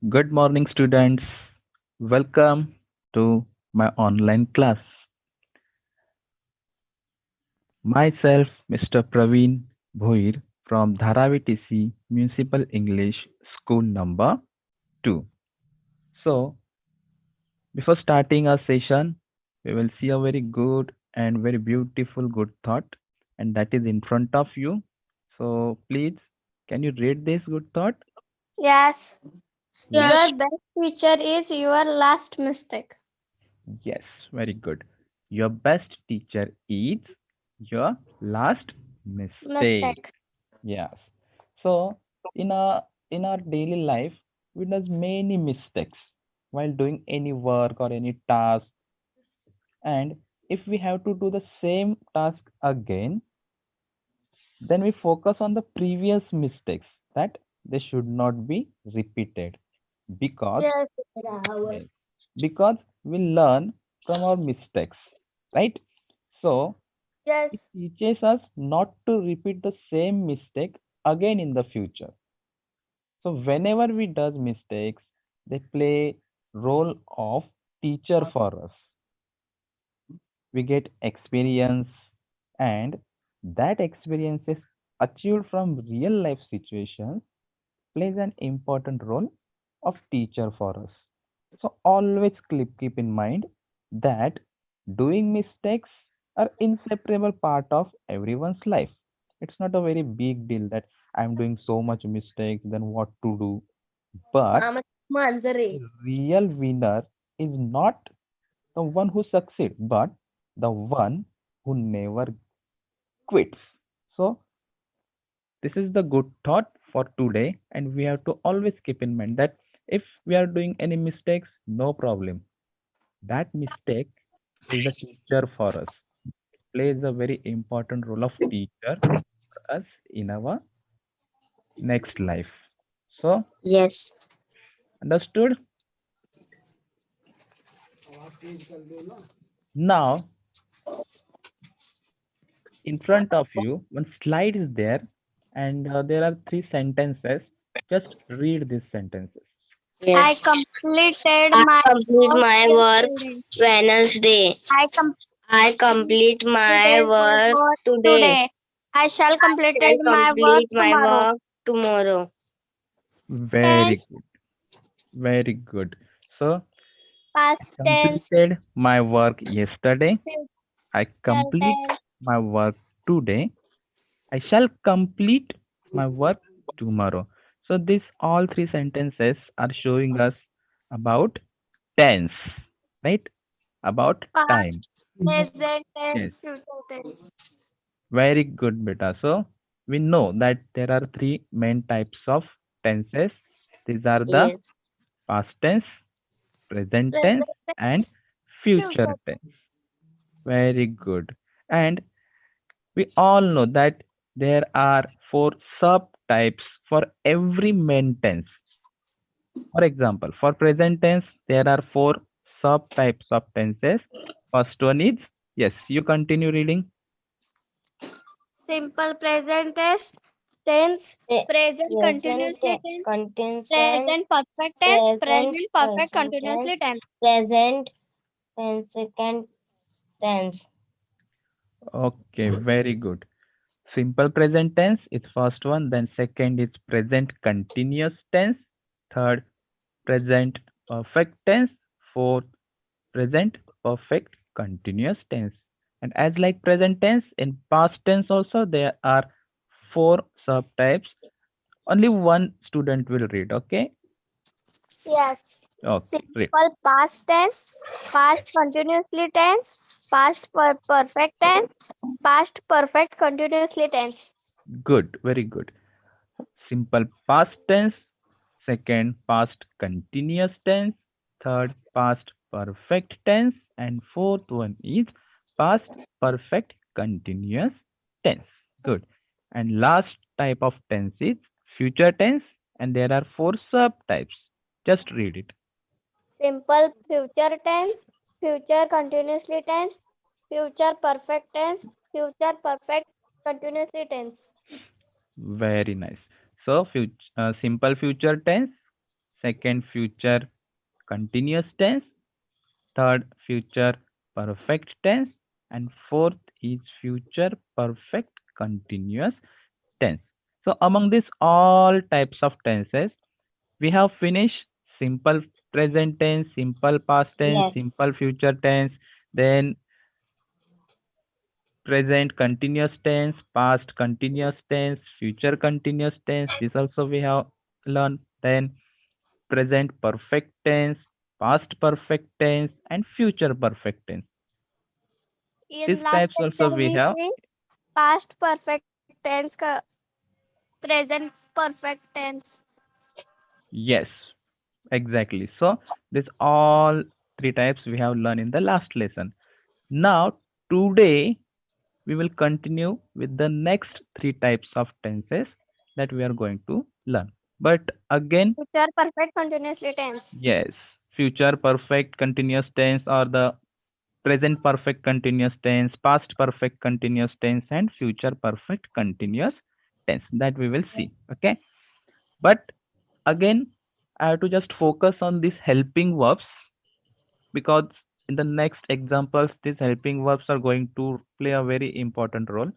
Good morning, students. Welcome to my online class. Myself, Mr. Praveen Bhoir from Dharavi TC Municipal English School number 2. So, before starting our session, we will see a very good and very beautiful good thought, and that is in front of you. So, please, can you read this good thought? Yes. Yes, Your best teacher is your last mistake. yes, very good. Your best teacher is your last mistake. Mistake. Yes. So in our daily life, we does many mistakes while doing any work or any task. And if we have to do the same task again, then we focus on the previous mistakes that they should not be repeated because Yes. yes, because we learn from our mistakes, right? So it Yes. teaches us not to repeat the same mistake again in the future. So whenever we does mistakes, they play role of teacher for us. We get experience, and that experience is achieved from real life situations plays an important role of teacher for us. So always keep in mind that doing mistakes are inseparable part of everyone's life. It's not a very big deal that I'm doing so much mistakes, then what to do. But the real winner is not the one who succeeds, but the one who never quits. So this is the good thought for today, and we have to always keep in mind that if we are doing any mistakes, no problem. That mistake is the teacher for us. It plays a very important role of teacher for us in our next life. So, Yes. understood? Now, in front of you, one slide is there, and there are three sentences. Just read these sentences. I Yes, completed I my complete work my work yesterday. Wednesday. I I complete my completed my work work today. today. I shall I completed shall my work complete my tomorrow. work tomorrow. Very Tense, good. Very good. So, I past tense, completed my work yesterday. I future complete tense. my work today. I shall complete my work tomorrow. So these all three sentences are showing us about tense, right? About time. Past, present Yes. tense, future tense. Very good, beta. So we know that there are three main types of tenses. These are the Yes, past tense, present tense, Present and tense, future future tense. Very good. And we all know that there are four subtypes for every main tense. For example, for present tense, there are four subtypes of tenses. First one is, yes, you continue reading. simple present tense, Pre- present present continuously tense, continuous and present perfect tense, present present perfect present continuously tense, tense. present and second tense. Okay, very good. Simple present tense is first one, then second is present continuous tense, third present perfect tense, fourth present perfect continuous tense. And as like present tense, in past tense also there are four subtypes. Only one student will read, okay? Yes. Okay, read. Simple past tense, past continuously tense, perfect tense, past perfect continuously tense. Good, very good. Simple past tense, second past continuous tense, third past perfect tense, and fourth one is past perfect continuous tense. Good. And last type of tense is future tense, and there are four subtypes. Just read it. Simple future tense, future continuously tense, future perfect tense, future perfect continuously tense. Very nice. So, simple future tense, second future continuous tense, third future perfect tense, and fourth is future perfect continuous tense. So among these all types of tenses, we have finished simple present tense, simple past tense, Yes. simple future tense, then present continuous tense, past continuous tense, future continuous tense. This also we have learned. Then present perfect tense, past perfect tense, and future perfect tense. These In last types also lecture, we we have. see past perfect tense, present perfect tense. Yes, exactly. So this all three types we have learned in the last lesson. Now today we will continue with the next three types of tenses that we are going to learn. But again, Future perfect continuously tense. yes, future perfect continuous tense or the present perfect continuous tense, past perfect continuous tense, and future perfect continuous tense that we will see. Okay. But again, I have to just focus on these helping verbs because in the next examples, these helping verbs are going to play a very important role.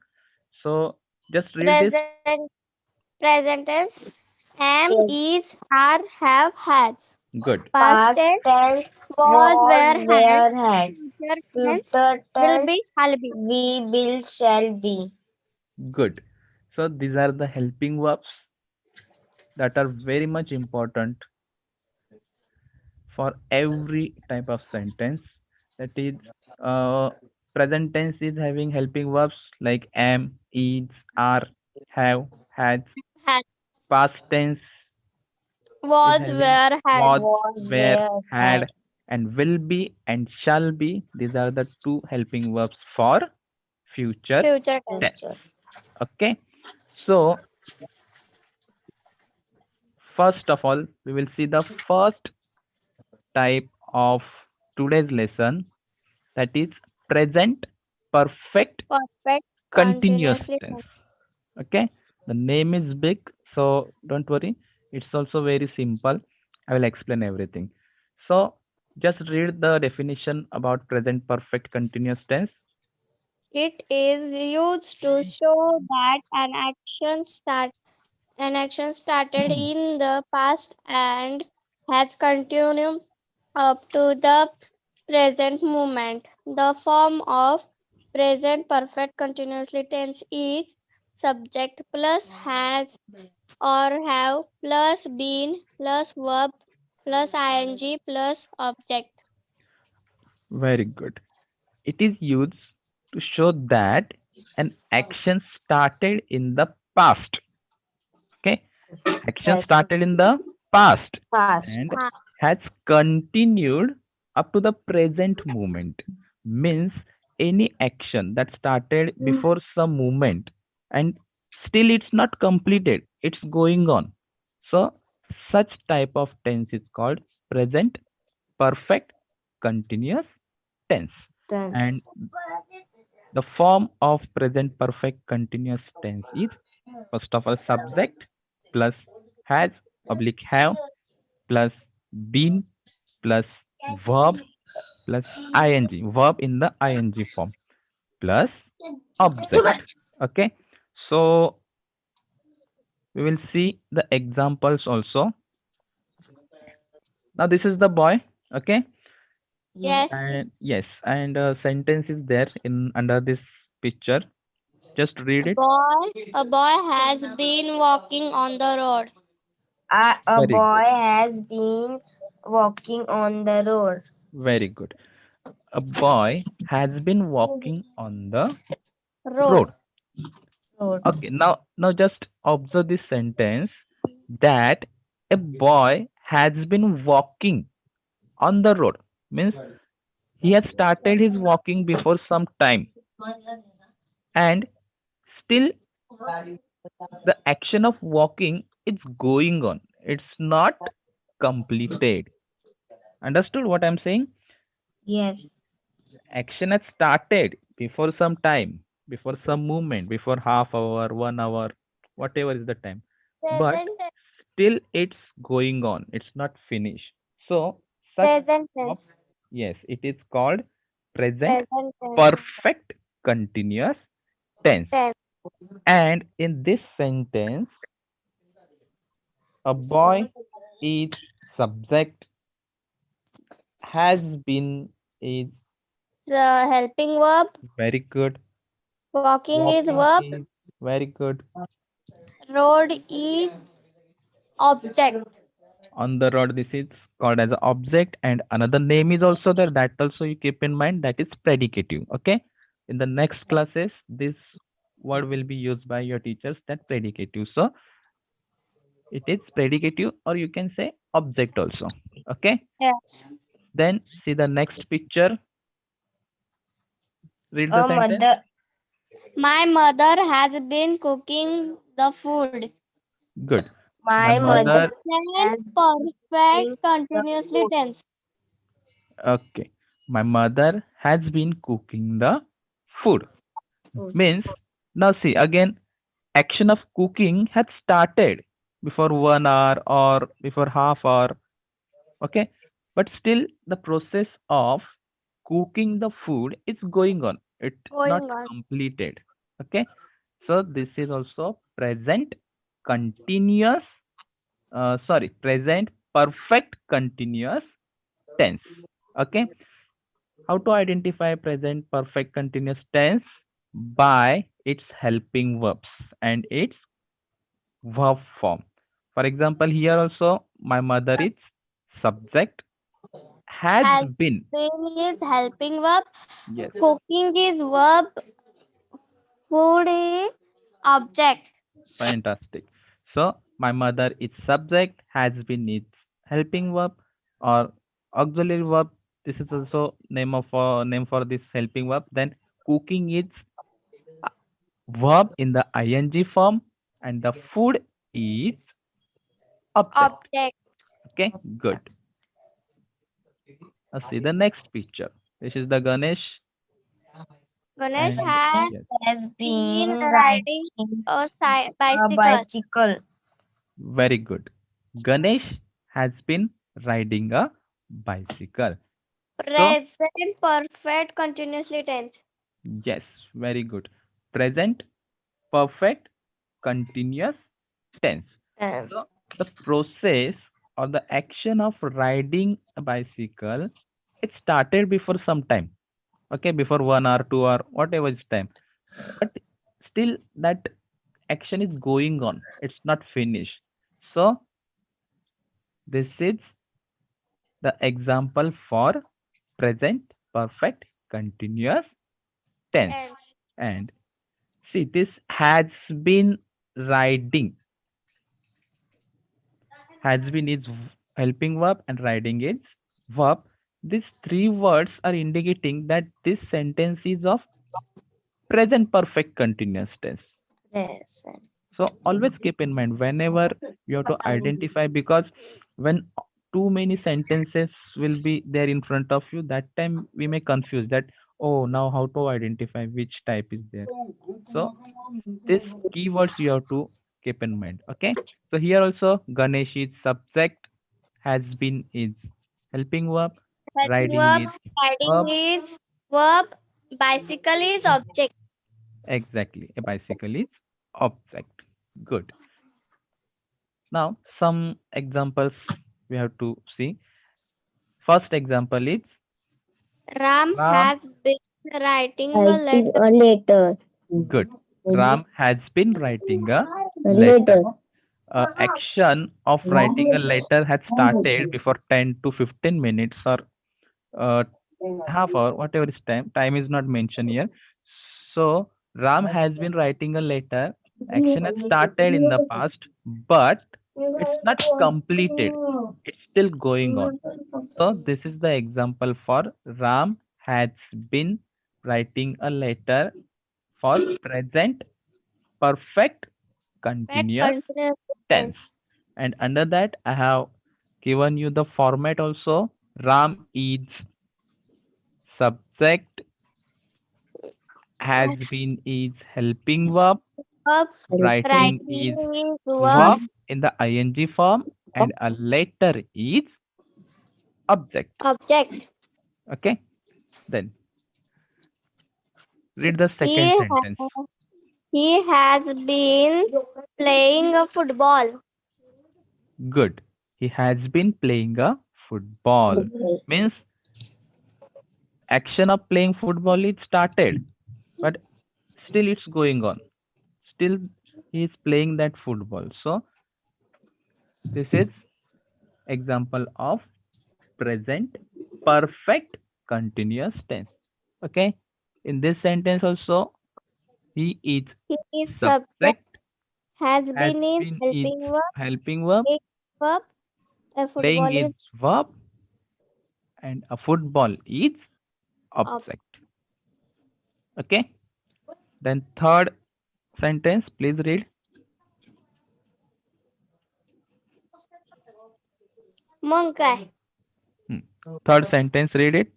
So just read this. Present tense. Am, Yes. is, are, have, has. Good. Past Past tense. tense Was, were, was, had. were, had. Future tense. Future Will be, tense shall be. we will, shall be. Good. So these are the helping verbs that are very much important for every type of sentence. That is, uh, present tense is having helping verbs like am, is, are, have, has. Had. Past tense is Was, having were, had. was, Was, were, were, had, had. and will be and shall be. These are the two helping verbs for future Future tense. tense. Future. Okay. So first of all, we will see the first type of today's lesson, that is present perfect Perfect continuous continuously tense. tense. Okay. The name is big, so don't worry. It's also very simple. I will explain everything. So just read the definition about present perfect continuous tense. It is used to show that an action started in the past and has continued up to the present moment. The form of present perfect continuously tense is subject plus has or have plus been plus verb plus ing plus object. Very good. It is used to show that an action started in the past. Okay. Action Yes. started in the past Past. and has continued up to the present moment. Means any action that started before some moment and still it's not completed, it's going on. So such type of tense is called present perfect continuous tense. And Tense. the form of present perfect continuous tense is first of all subject plus has oblique have plus been plus verb plus ing, verb in the ing form plus object. Okay. So we will see the examples also. Now this is the boy. Okay. Yes. And yes, and a sentence is there in under this picture. Just read it. A boy has been walking on the road. A Very boy good. has been walking on the road. Very good. A boy has been walking on the Road. road. Road. Okay, now just observe this sentence that a boy has been walking on the road. Means he has started his walking before some time and still the action of walking is going on. It's not completed. Understood what I'm saying? Yes. Action has started before some time, before some movement, before half hour, 1 hour, whatever is the time. But Present still it's going on. It's not finished. So such Present of, tense. yes, it is called present Present tense. perfect continuous tense. Tense. And in this sentence, a boy is subject, has been is The helping verb. very good, Walking is walking verb. is very good, Road is object. on the road this is called as a object, and another name is also there, that also you keep in mind, that is predicative. Okay, in the next classes this word will be used by your teachers, that predicative. So it is predicative, or you can say object also. Okay, Yes. then see the next picture, read the A sentence. mother. My mother has been cooking the food. Good. My My mother mother, has Present been perfect the continuously food. tense. okay, my mother has been cooking the food. Means, now see again, action of cooking had started before 1 hour or before half hour. Okay, but still the process of cooking the food is going on. It's not Going on. completed. Okay, so this is also present continuous, sorry, present perfect continuous tense. Okay, how to identify present perfect continuous tense? By its helping verbs and its verb form. For example, here also my mother is subject, has Has been. been is helping verb. Yes, Cooking is verb. Food is object. fantastic. So my mother is subject, has been is helping verb or auxiliary verb. This is also name for this helping verb. Then cooking is verb in the ing form, and the food is object. Object. Okay, good. Now see the next picture. This is the Ganesh, Ganesh and has yes, Has been been riding riding a a bicycle. bicycle. very good. Ganesh has been riding a bicycle. So Present perfect continuously tense. yes, very good. Present perfect continuous tense. Yes. So the process or the action of riding a bicycle, it started before some time. Okay, before 1 hour, 2 hour, whatever is time. But still that action is going on. It's not finished. So this is the example for present perfect continuous tense. Tense. And see, this has been riding. Has been is helping verb and riding is verb. These three words are indicating that this sentence is of present perfect continuous tense. Yes. So always keep in mind whenever you have to identify, because when too many sentences will be there in front of you, that time we may confuse that, oh, now how to identify which type is there. So these keywords you have to keep in mind. Okay. So here also Ganesh is subject, has been is helping verb, Helping riding verb. is Riding verb. is verb. Bicycle is object. Exactly. A bicycle is object. Good. Now, some examples we have to see. First example is Ram Ram. has been writing a Writing letter. a letter. Good. Ram has been writing a A letter. letter. Action of writing a letter had started before 10 to 15 minutes or uh, half hour, whatever is time. Time is not mentioned here. So, Ram has been writing a letter. Action has started in the past, but it's not completed. It's still going on. So this is the example for Ram has been writing a letter for present perfect Perfect continuous continuous tense. tense. And under that, I have given you the format also. Ram is subject, has been is helping verb, Verb. writing Writing is is verb verb. in the ing form and a letter is object. Object. Okay. Then read the He second sentence. he has been playing a football. Good. He has been playing a football. Means action of playing football is started, but still it's going on. Still he is playing that football. So this is example of present perfect continuous tense. Okay. In this sentence also, he is His subject subject, has has been in been is helping verb. helping verb, Playing verb. A playing football is is verb, and a football is object. Okay. Then third sentence, please read. मग काय? Third sentence, read it.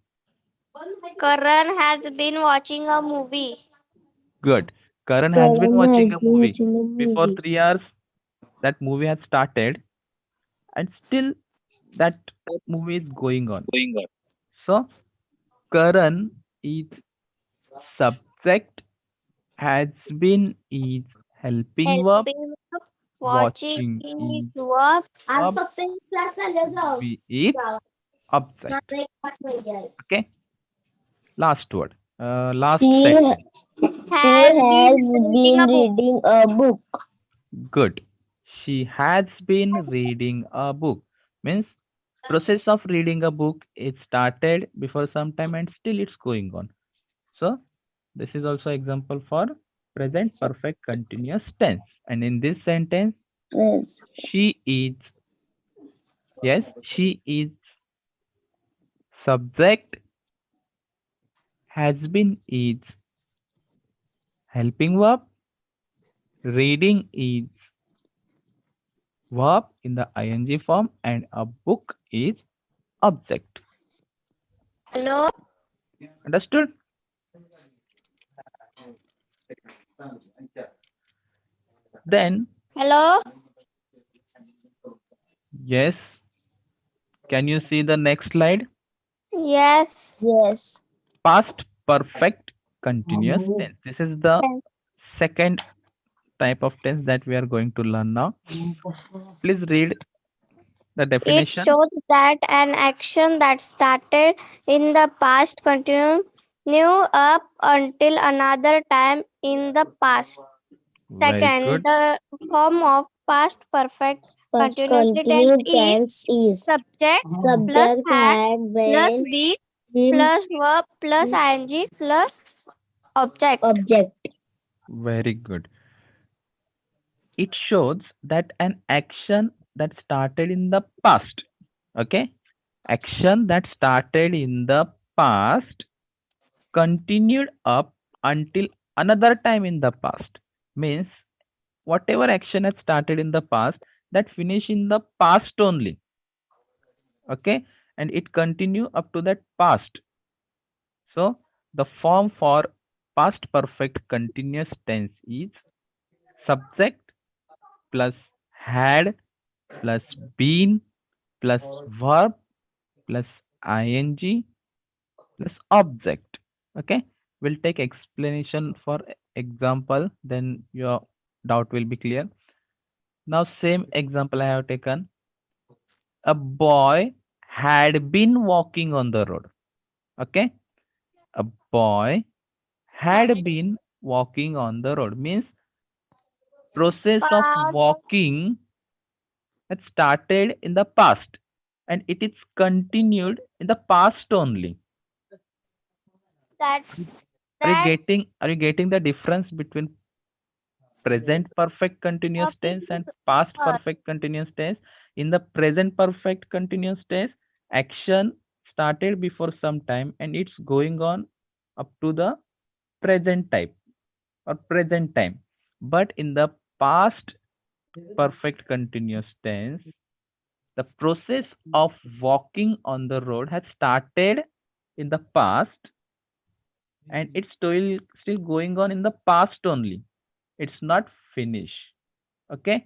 Karan has been watching a movie. Good. Karan has been watching a movie. watching a Before movie. 3 hours, that movie has started, and still that movie is going on. So, Karan is subject, has been is helping verb, Helping verb. watching Watching is is verb. verb, movie is object. Okay. Last word. Last She, sentence. she Has has been been reading a book. reading a book. Good. She has been reading a book. Means process of reading a book is started before some time and still it's going on. So this is also example for present perfect continuous tense. And in this sentence, Yes. she is, yes, she is subject, has been is helping verb, reading is verb in the ing form, and a book is object. Hello. Understood? Then, Hello. yes, can you see the next slide? Yes. Yes. Past perfect continuous tense. This is the second type of tense that we are going to learn now. Please read the It definition. shows that an action that started in the past continues up until another time in the past. Very Second, good. the form of past perfect continuously Continued tense is tense is subject plus subject had had plus been be been plus verb plus ing plus object. object. Very good. It shows that an action that started in the past, okay, action that started in the past continued up until another time in the past. Means whatever action had started in the past, that finish in the past only. Okay, and it continue up to that past. So the form for past perfect continuous tense is subject plus had plus been plus verb plus ing plus object. Okay, we'll take explanation for example, then your doubt will be clear. Now same example I have taken. A boy had been walking on the road. Okay, a boy had been walking on the road means process of walking had started in the past and it is continued in the past only. That Are you getting the difference between present perfect continuous tense and past perfect continuous tense? In the present perfect continuous tense, action started before some time and it's going on up to the present type or present time. But in the past perfect continuous tense, the process of walking on the road has started in the past and it's still going on in the past only. It's not finished. Okay.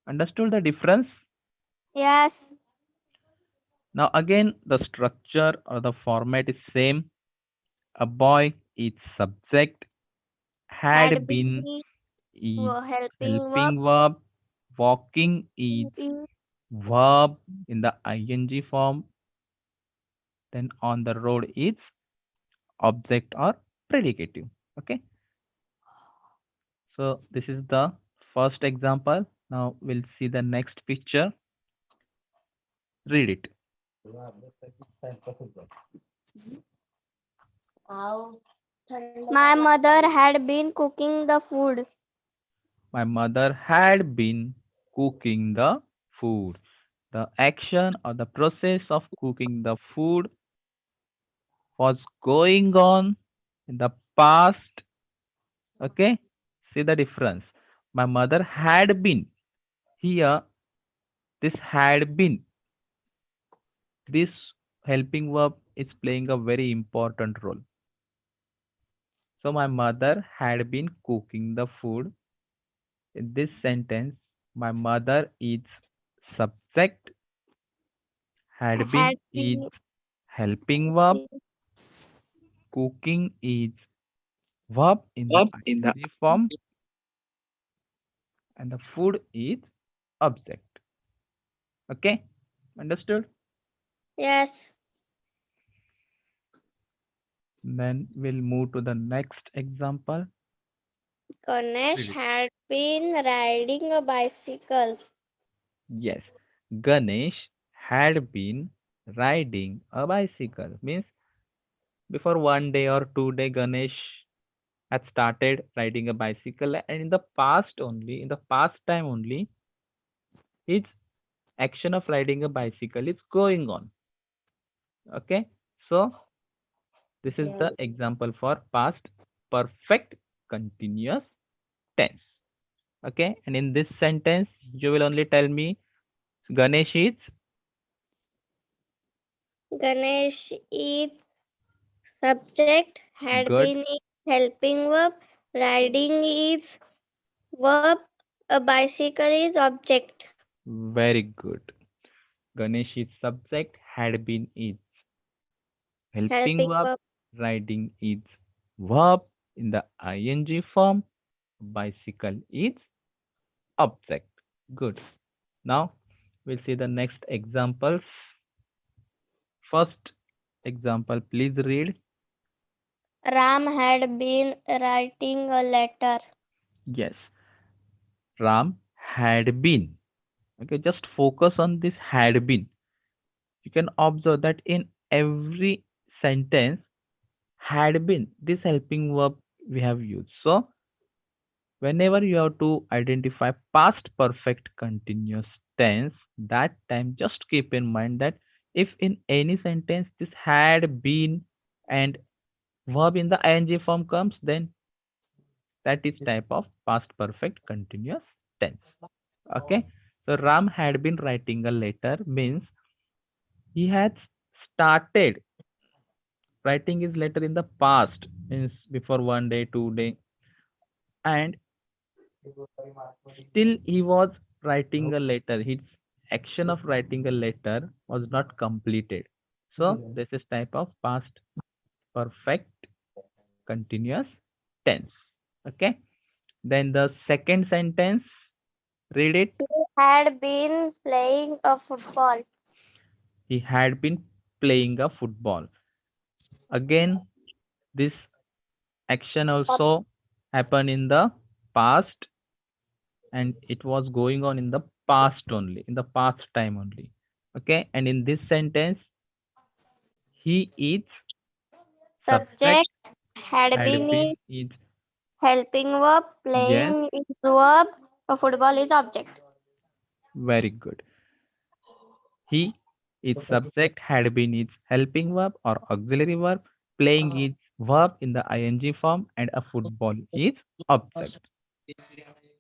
Understood the difference? Yes. Now again, the structure or the format is same. A boy is subject, had Had been been is helping verb. helping verb, walking is verb in the ing form, then on the road is object or predicative. Okay, so this is the first example. Now we'll see the next picture. Read it. My mother had been cooking the food. My mother had been cooking the food. The action or the process of cooking the food was going on in the past. Okay, see the difference. My mother had been here. This had been. This helping verb is playing a very important role. So my mother had been cooking the food. In this sentence, my mother is subject, had Had been is been helping verb, cooking is verb in the ing form, and the food is object. Okay, understood? yes. Then we'll move to the next example. Ganesh Read it. had been riding a bicycle. Yes, Ganesh had been riding a bicycle. Means before 1 day or 2 day, Ganesh had started riding a bicycle, and in the past only, in the past time only, his action of riding a bicycle is going on. Okay, so this is the example for past perfect continuous tense. Okay, and in this sentence, you will only tell me Ganesh is Ganesh is subject, had good, been is helping verb, riding is verb, a bicycle is object. very good. Ganesh is subject, had been is helping Helping verb, verb. riding is verb in the ing form, bicycle is object. Good. Now we'll see the next examples. First example, please read. Ram had been writing a letter. Yes, Ram had been. Okay, just focus on this had been. You can observe that in every sentence, had been, this helping verb we have used. So, whenever you have to identify past perfect continuous tense, that time just keep in mind that if in any sentence this had been and verb in the ing form comes, then that is type of past perfect continuous tense. Okay, so Ram had been writing a letter means he had started writing his letter in the past, means before 1 day, 2 day, and still he was writing a letter. His action of writing a letter was not completed. So this is type of past perfect continuous tense. Okay. Then the second sentence, read it. He had been playing a football. He had been playing a football. Again, this action also happened in the past, and it was going on in the past only, in the past time only. Okay, and in this sentence, he is subject, Subject had had been is been is helping verb, yes, playing is verb, a football is object. very good. He is subject, had been is helping verb or auxiliary verb, playing is verb in the ing form, and a football is object.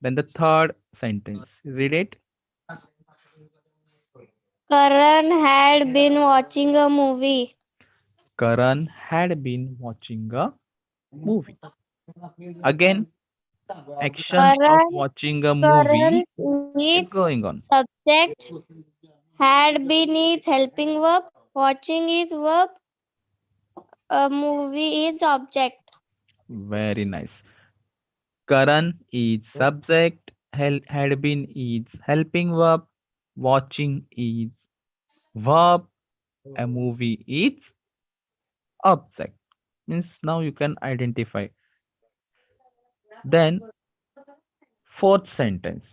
Then the third sentence, read it. Karan had been watching a movie. Karan had been watching a movie. Again, Action of Karan, watching a movie Karan is is going on. subject. Had been is helping verb. Watching is verb. A movie is object. Very nice. Karan is subject. Had been is helping verb. Watching is verb. A movie is object. Means now you can identify. Then fourth sentence.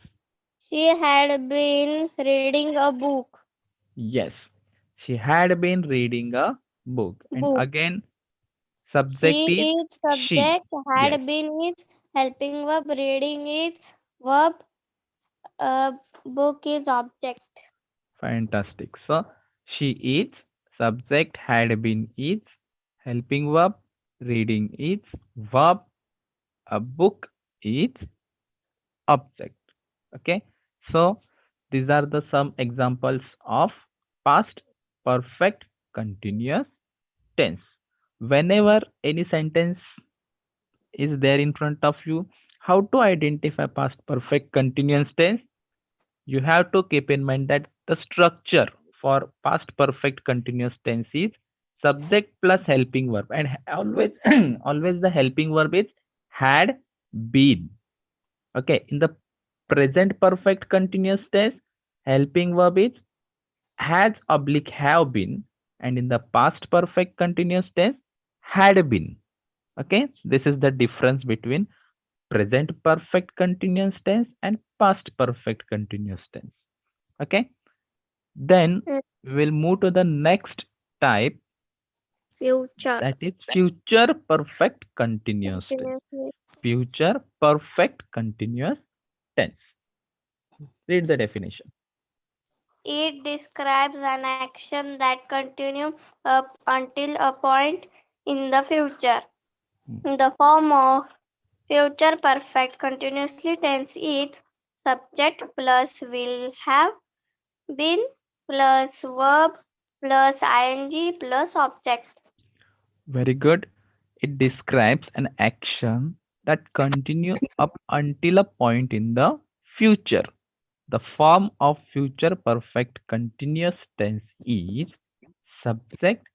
She had been reading a book. Yes, she had been reading a book. And Book. again, subject She is is she. subject. Yes, Had been is helping verb. Reading is verb. A book is object. fantastic. So she is, subject had been is, helping verb, reading is, verb, a book is, object. Okay, so these are the some examples of past perfect continuous tense. Whenever any sentence is there in front of you, how to identify past perfect continuous tense? You have to keep in mind that the structure for past perfect continuous tense is subject plus helping verb, and always always the helping verb is had been. Okay, in the present perfect continuous tense, helping verb is has oblique have been, and in the past perfect continuous tense, had been. Okay, this is the difference between present perfect continuous tense and past perfect continuous tense. Okay, then Mm, we will move to the next type, Future. that is future perfect continuous tense. Continuously. Future perfect continuous tense. Read the definition. It describes an action that continues up until a point in the future. Hmm. The form of future perfect continuously tense is subject plus will have been plus verb plus ing plus object. Very good. It describes an action that continue up until a point in the future. The form of future perfect continuous tense is subject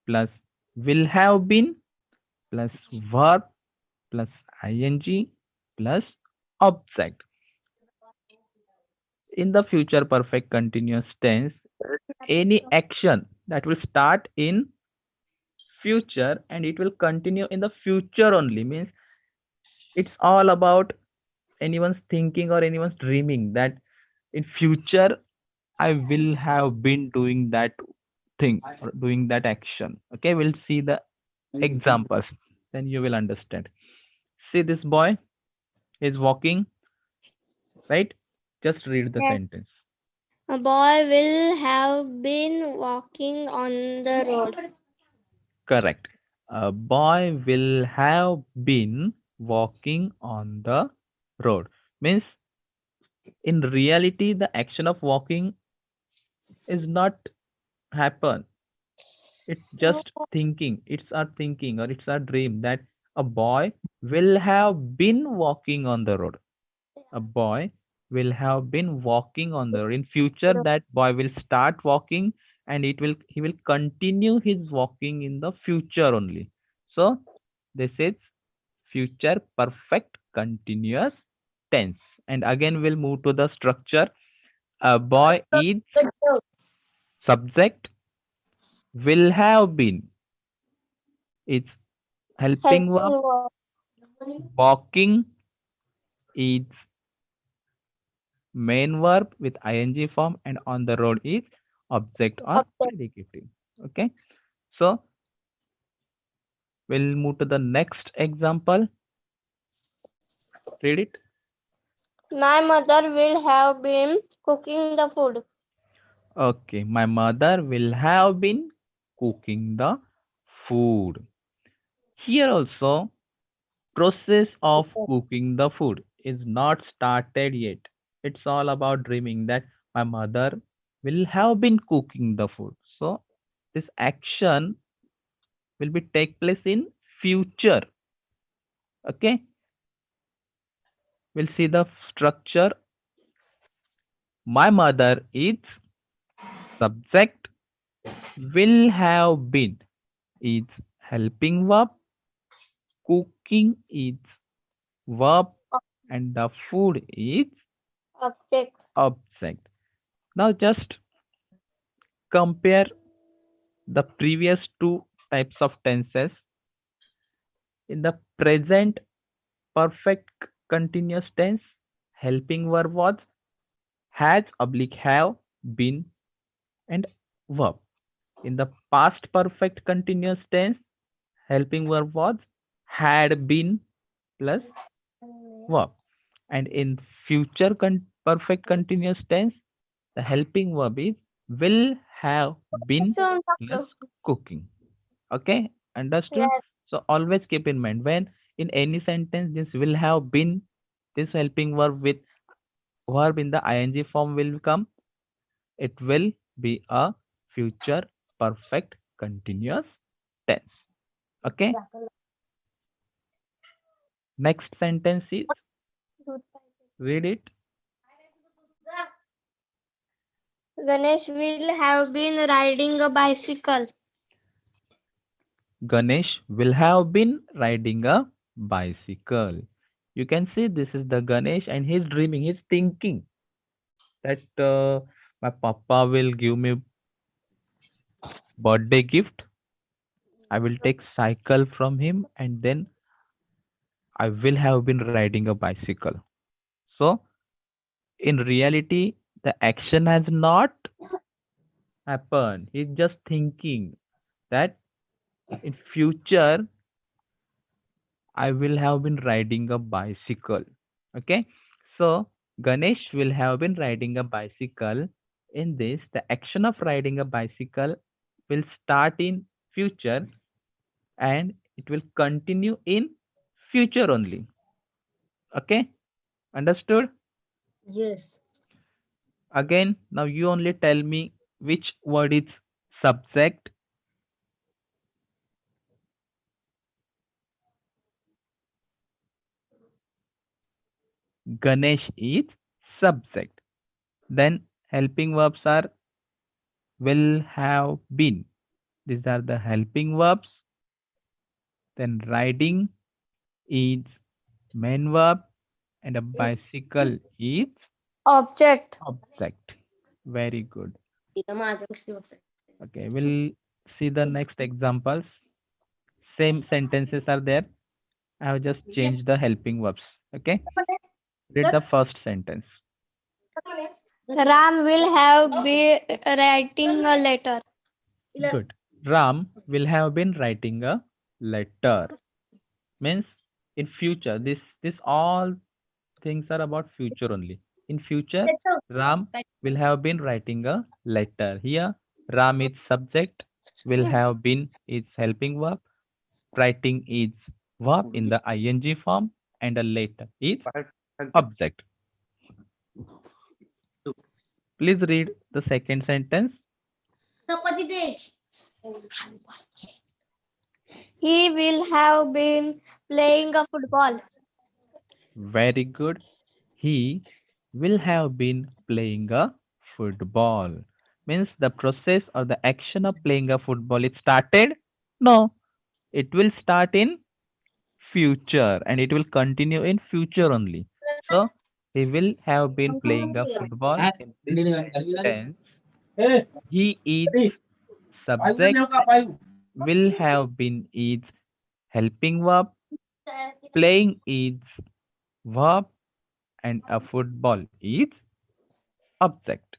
plus will have been plus verb plus ing plus object. In the future perfect continuous tense, any action that will start in future and it will continue in the future only, means it's all about anyone's thinking or anyone's dreaming that in future I will have been doing that thing or doing that action. Okay, we'll see the examples, then you will understand. See, this boy is walking, right? Just read the Yes. sentence. A boy will have been walking on the road. Correct. A boy will have been walking on the road. Means in reality, the action of walking is not happen. It's just thinking. It's our thinking or it's our dream that a boy will have been walking on the road. A boy will have been walking on the road. In future, that boy will start walking and he will continue his walking in the future only. So this is future perfect continuous tense. And again we'll move to the structure. A boy is subject, will have been, it's helping Helping verb, verb. walking is main verb with ing form, and on the road is object or Object. predicative. Okay, so we'll move to the next example. Read it. My mother will have been cooking the food. Okay, my mother will have been cooking the food. Here also, process of cooking the food is not started yet. It's all about dreaming that my mother will have been cooking the food. So this action will be take place in future. Okay, We'll see the structure. My mother is subject, will have been is helping verb, cooking is verb, and the food is Object. object. Now just compare the previous two types of tenses. In the present perfect continuous tense, helping verb was has oblique have been and verb. In the past perfect continuous tense, helping verb was had been plus verb. And in future perfect continuous tense, the helping verb is will have been plus cooking. Okay, understood? Yes. So always keep in mind when in any sentence this will have been, this helping verb with verb in the ing form will come, it will be a future perfect continuous tense. Okay, next sentence is, read it. Ganesh will have been riding a bicycle. Ganesh will have been riding a bicycle. You can see this is the Ganesh and he's dreaming, he's thinking that my papa will give me birthday gift. I will take cycle from him and then I will have been riding a bicycle. So in reality, the action has not happened. He's just thinking that in future I will have been riding a bicycle. Okay. So Ganesh will have been riding a bicycle. In this, the action of riding a bicycle will start in future and it will continue in future only. Okay. Understood? Yes. Again, now you only tell me which word is subject. Ganesh is subject. Then helping verbs are will have been. These are the helping verbs. Then riding is main verb and a bicycle is Object. object. Very good. Okay, we'll see the next examples. Same sentences are there. I have just changed the helping verbs. Okay, read the first sentence. Ram will have been writing a letter. Good. Ram will have been writing a letter. Means in future, this all things are about future only. In future, Ram will have been writing a letter. Here, Ram is subject, will have been is helping verb, writing is verb in the ing form, and a letter is object. Please read the second sentence. He will have been playing a football. Very good. He will have been playing a football. Means the process or the action of playing a football it started? No. It will start in future and it will continue in future only. So he will have been playing a football in this tense. He is subject, will have been is helping verb, playing is verb, and a football is object.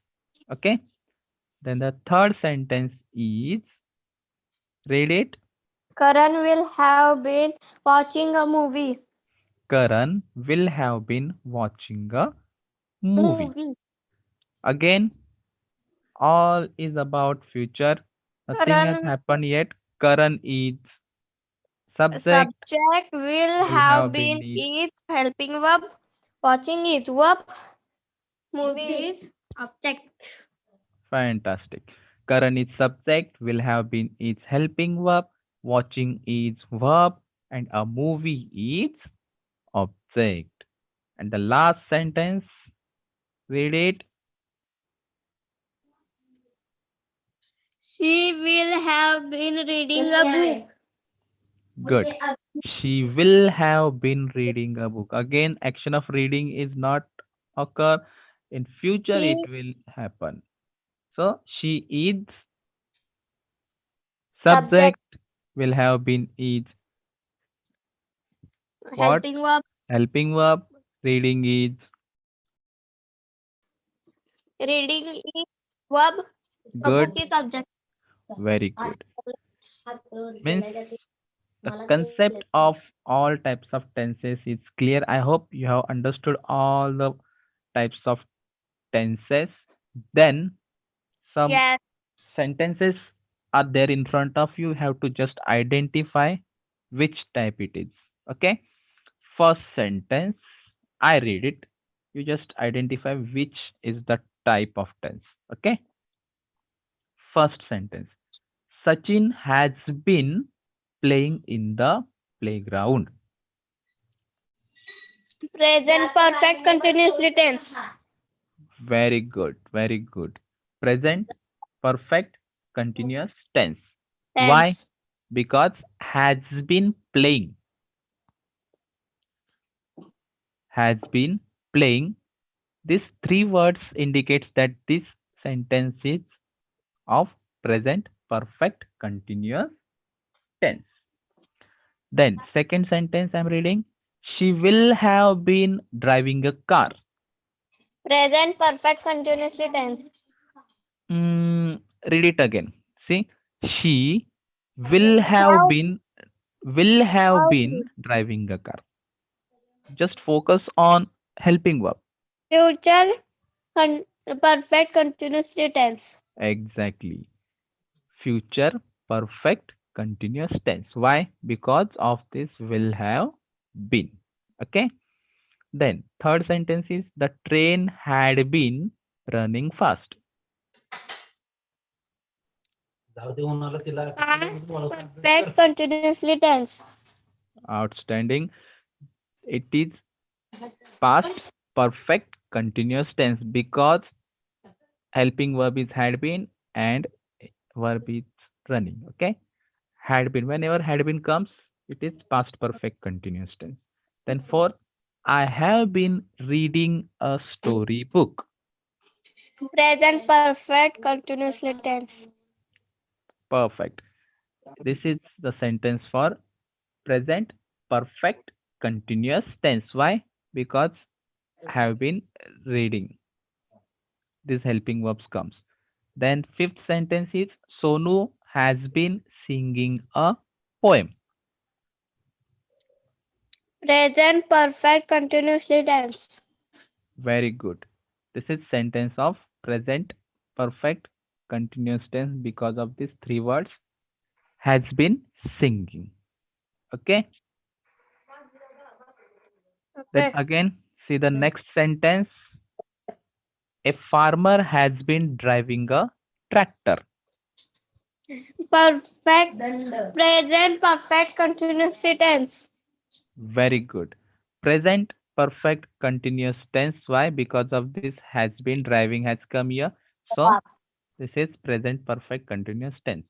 Okay. Then the third sentence is, read it. Karan will have been watching a movie. Karan will have been watching a movie. Again, all is about future. Nothing has Karan happened yet. Karan is subject, subject will will have have been been is is helping verb. Watching is verb. Movie is object. fantastic. Karan is subject, will have been is helping verb, watching is verb, and a movie is object. And the last sentence, read it. She will have been reading a book. Good. She will have been reading a book. Again, action of reading is not occur. In future, it She will happen. So she is, subject subject will have been is what? helping verb. Helping verb. Reading is Reading is verb. A book good. is subject. Very good. Means the concept of all types of tenses is clear. I hope you have understood all the types of tenses. Then some Yes. sentences are there in front of you. You have to just identify which type it is. Okay. First sentence, I read it. You just identify which is the type of tense. Okay. First sentence, Sachin has been playing in the playground. Present perfect continuously tense. Very good. Very good. Present perfect continuous tense. Why? Tense. Because has been playing. Has been playing. These three words indicates that this sentence is of present perfect continuous tense. Then second sentence I'm reading. She will have been driving a car. Present perfect continuously tense. Read it again. See, she will have Have, been will have have been driving a car. Just focus on helping verb. future perfect continuously tense. Exactly. Future perfect continuous tense. Why? Because of this will have been. Okay. Then third sentence is the train had been running fast. Past perfect continuously tense. Outstanding. It is past perfect continuous tense because helping verb is had been and verb is running. Okay. Had been. Whenever had been comes, it is past perfect continuous tense. Then fourth, I have been reading a story book. Present perfect continuously tense. Perfect. This is the sentence for present perfect continuous tense. Why? Because have been reading. This helping verbs comes. Then fifth sentence is Sonu has been singing a poem. Present perfect continuously tense. Very good. This is sentence of present perfect continuous tense because of these three words has been singing. Okay. Then Okay. again see the next sentence. A farmer has been driving a tractor. Perfect. Present perfect continuously tense. Very good. Present perfect continuous tense. Why? Because of this has been driving has come here. So this is present perfect continuous tense.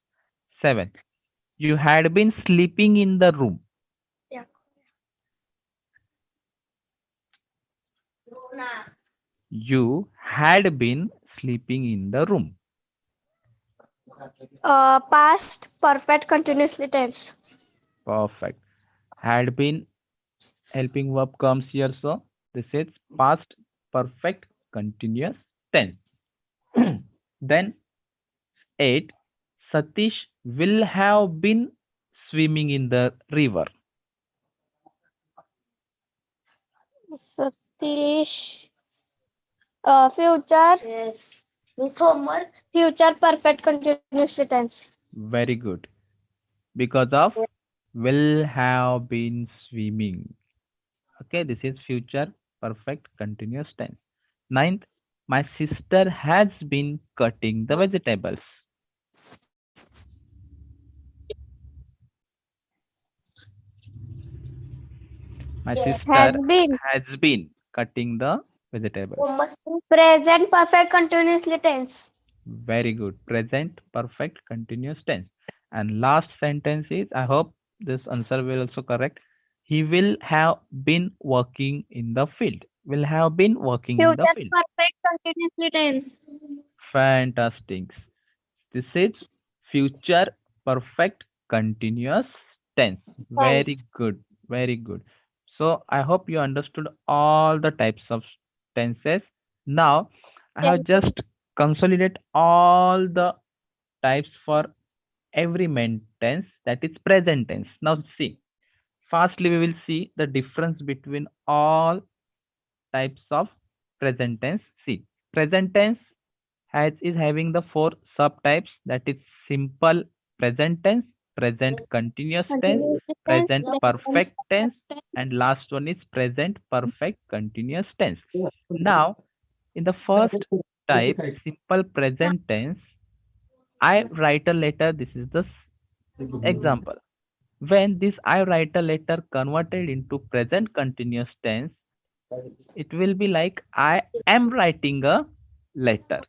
7. You had been sleeping in the room. Yeah. You had been sleeping in the room. Past perfect continuously tense. Perfect. Had been helping verb comes here. So this is past perfect continuous tense. Then 8. Satish will have been swimming in the river. Satish. Future. Yes. Miss homework. Future perfect continuously tense. Very good. Because of will have been swimming. Okay, this is future perfect continuous tense. Ninth, my sister has been cutting the vegetables. My Has sister been. has been cutting the vegetables? Present perfect continuously tense. Very good. Present perfect continuous tense. And last sentence is, I hope this answer will also correct. He will have been working in the field. Will have been working in the Future field. perfect continuously tense. Fantastic. This is future perfect continuous tense. Tense. Very good. Very good. So I hope you understood all the types of tenses. Now I Yes. have just consolidate all the types for every main tense, that is present tense. Now see, firstly we will see the difference between all types of present tense. See, present tense is having the four subtypes, that is simple present tense, present continuous tense, Continuously tense. present Present perfect tense, and last one is present perfect continuous tense. Now, in the first type, simple present tense, I write a letter. This is the example. When this I write a letter converted into present continuous tense, it will be like I am writing a letter.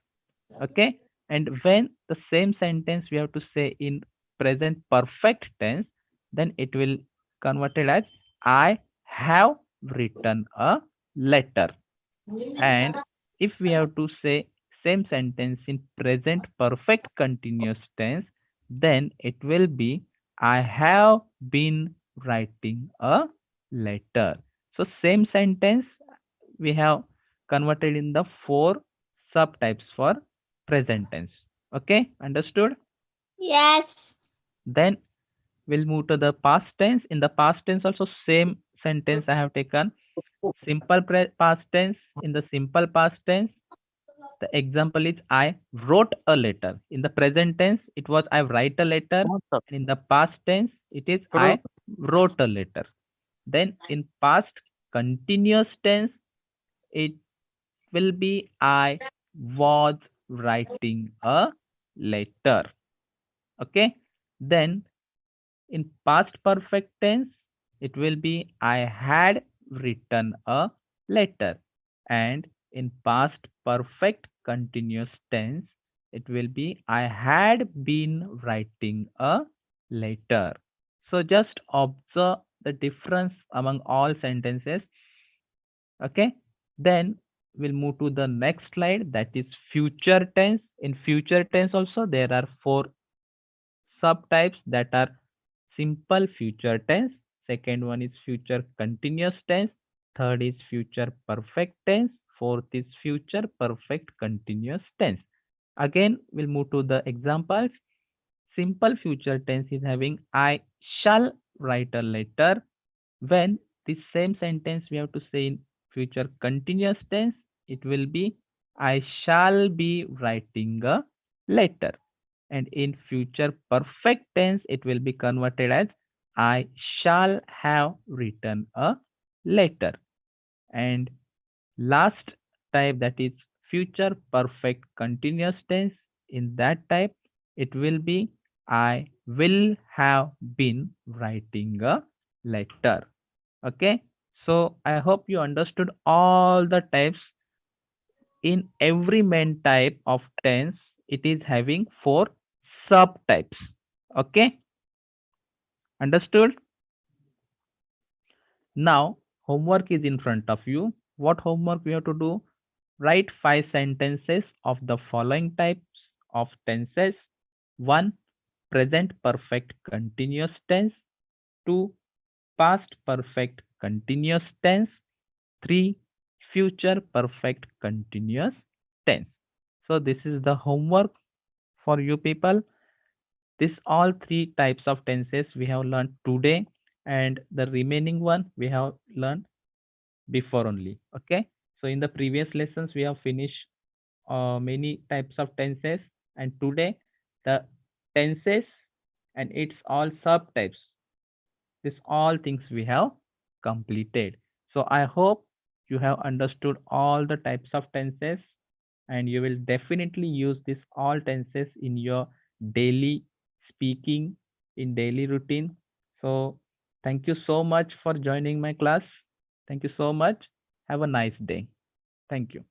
Okay. And when the same sentence we have to say in present perfect tense, then it will converted as I have written a letter. And if we have to say same sentence in present perfect continuous tense, then it will be I have been writing a letter. So same sentence we have converted in the four subtypes for present tense. Okay, understood? Yes. Then we'll move to the past tense. In the past tense also same sentence I have taken. Simple past tense. In the simple past tense, the example is I wrote a letter. In the present tense, it was I write a letter. And in the past tense, it is I wrote a letter. Then in past continuous tense, it will be I was writing a letter. Okay. Then in past perfect tense, it will be I had written a letter. And in past perfect continuous tense, it will be I had been writing a letter. So just observe the difference among all sentences. Okay. Then we'll move to the next slide, that is future tense. In future tense also there are four subtypes, that are simple future tense, second one is future continuous tense, third is future perfect tense, fourth is future perfect continuous tense. Again we'll move to the examples. Simple future tense is having I shall write a letter. When the same sentence we have to say in future continuous tense, it will be I shall be writing a letter. And in future perfect tense, it will be converted as I shall have written a letter. And last type, that is future perfect continuous tense. In that type, it will be I will have been writing a letter. Okay. So I hope you understood all the types. In every main type of tense, it is having four subtypes. Okay. Understood? Now, homework is in front of you. What homework we have to do? Write 5 sentences of the following types of tenses. 1. Present perfect continuous tense. 2. Past perfect continuous tense. 3. Future perfect continuous tense. So this is the homework for you people. This all 3 types of tenses we have learned today, and the remaining one we have learned before only. Okay. So in the previous lessons we have finished many types of tenses, and today the tenses and its all subtypes, this all things we have completed. So I hope you have understood all the types of tenses, and you will definitely use these all tenses in your daily speaking, in daily routine. So thank you so much for joining my class. Thank you so much. Have a nice day. Thank you.